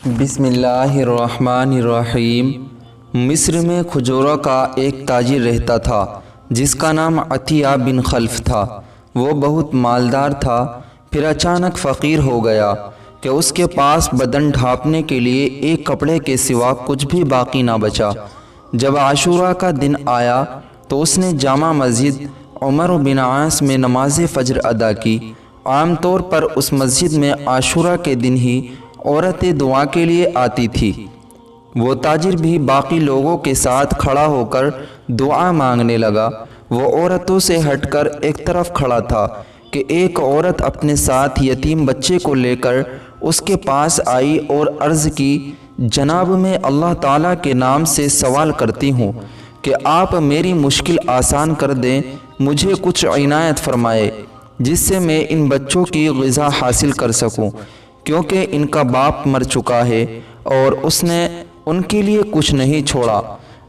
بسم اللہ الرحمن الرحیم۔ مصر میں کھجوروں کا ایک تاجر رہتا تھا جس کا نام عطیہ بن خلف تھا۔ وہ بہت مالدار تھا، پھر اچانک فقیر ہو گیا کہ اس کے پاس بدن ڈھانپنے کے لیے ایک کپڑے کے سوا کچھ بھی باقی نہ بچا۔ جب عاشوراء کا دن آیا تو اس نے جامع مسجد عمر بن عاص میں نماز فجر ادا کی۔ عام طور پر اس مسجد میں عاشوراء کے دن ہی عورتیں دعا کے لیے آتی تھی۔ وہ تاجر بھی باقی لوگوں کے ساتھ کھڑا ہو کر دعا مانگنے لگا۔ وہ عورتوں سے ہٹ کر ایک طرف کھڑا تھا کہ ایک عورت اپنے ساتھ یتیم بچے کو لے کر اس کے پاس آئی اور عرض کی، جناب میں اللہ تعالیٰ کے نام سے سوال کرتی ہوں کہ آپ میری مشکل آسان کر دیں، مجھے کچھ عنایت فرمائے جس سے میں ان بچوں کی غذا حاصل کر سکوں، کیونکہ ان کا باپ مر چکا ہے اور اس نے ان کے لیے کچھ نہیں چھوڑا۔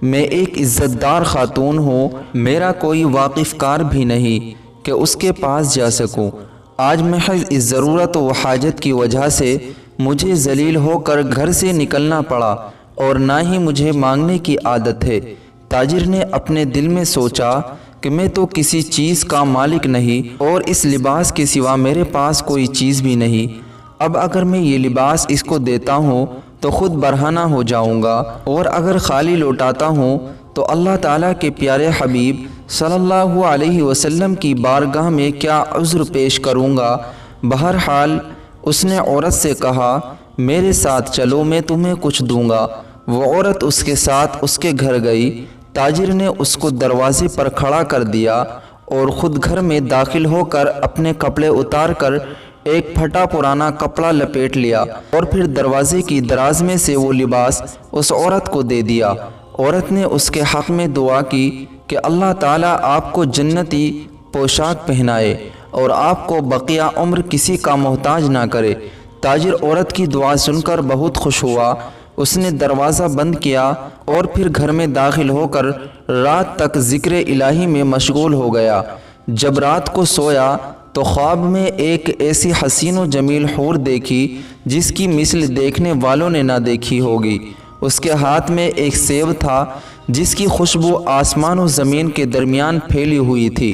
میں ایک عزت دار خاتون ہوں، میرا کوئی واقف کار بھی نہیں کہ اس کے پاس جا سکوں۔ آج محض اس ضرورت و حاجت کی وجہ سے مجھے ذلیل ہو کر گھر سے نکلنا پڑا اور نہ ہی مجھے مانگنے کی عادت ہے۔ تاجر نے اپنے دل میں سوچا کہ میں تو کسی چیز کا مالک نہیں اور اس لباس کے سوا میرے پاس کوئی چیز بھی نہیں۔ اب اگر میں یہ لباس اس کو دیتا ہوں تو خود برہنہ ہو جاؤں گا، اور اگر خالی لوٹاتا ہوں تو اللہ تعالیٰ کے پیارے حبیب صلی اللہ علیہ وسلم کی بارگاہ میں کیا عذر پیش کروں گا۔ بہرحال اس نے عورت سے کہا، میرے ساتھ چلو، میں تمہیں کچھ دوں گا۔ وہ عورت اس کے ساتھ اس کے گھر گئی۔ تاجر نے اس کو دروازے پر کھڑا کر دیا اور خود گھر میں داخل ہو کر اپنے کپڑے اتار کر ایک پھٹا پرانا کپڑا لپیٹ لیا اور پھر دروازے کی دراز میں سے وہ لباس اس عورت کو دے دیا۔ عورت نے اس کے حق میں دعا کی کہ اللہ تعالیٰ آپ کو جنتی پوشاک پہنائے اور آپ کو بقیہ عمر کسی کا محتاج نہ کرے۔ تاجر عورت کی دعا سن کر بہت خوش ہوا۔ اس نے دروازہ بند کیا اور پھر گھر میں داخل ہو کر رات تک ذکر الہی میں مشغول ہو گیا۔ جب رات کو سویا تو خواب میں ایک ایسی حسین و جمیل حور دیکھی جس کی مثل دیکھنے والوں نے نہ دیکھی ہوگی۔ اس کے ہاتھ میں ایک سیب تھا جس کی خوشبو آسمان و زمین کے درمیان پھیلی ہوئی تھی۔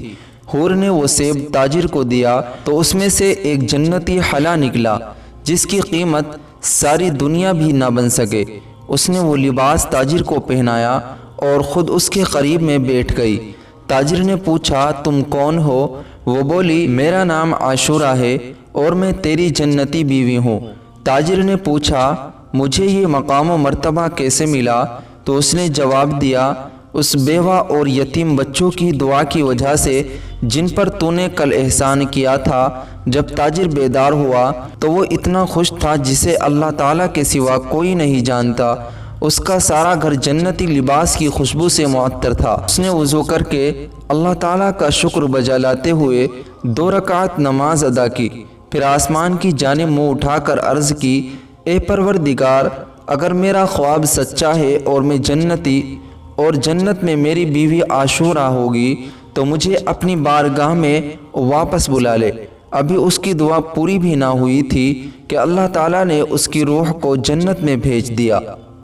حور نے وہ سیب تاجر کو دیا تو اس میں سے ایک جنتی حلا نکلا جس کی قیمت ساری دنیا بھی نہ بن سکے۔ اس نے وہ لباس تاجر کو پہنایا اور خود اس کے قریب میں بیٹھ گئی۔ تاجر نے پوچھا، تم کون ہو؟ وہ بولی، میرا نام عاشوراء ہے اور میں تیری جنتی بیوی ہوں۔ تاجر نے پوچھا، مجھے یہ مقام و مرتبہ کیسے ملا؟ تو اس نے جواب دیا، اس بیوہ اور یتیم بچوں کی دعا کی وجہ سے جن پر تو نے کل احسان کیا تھا۔ جب تاجر بیدار ہوا تو وہ اتنا خوش تھا جسے اللہ تعالیٰ کے سوا کوئی نہیں جانتا۔ اس کا سارا گھر جنتی لباس کی خوشبو سے معطر تھا۔ اس نے وضو کر کے اللہ تعالیٰ کا شکر بجا لاتے ہوئے 2 رکعت نماز ادا کی، پھر آسمان کی جانب منہ اٹھا کر عرض کی، اے پروردگار، اگر میرا خواب سچا ہے اور میں جنتی اور جنت میں میری بیوی عاشوراء ہوگی تو مجھے اپنی بارگاہ میں واپس بلا لے۔ ابھی اس کی دعا پوری بھی نہ ہوئی تھی کہ اللہ تعالیٰ نے اس کی روح کو جنت میں بھیج دیا۔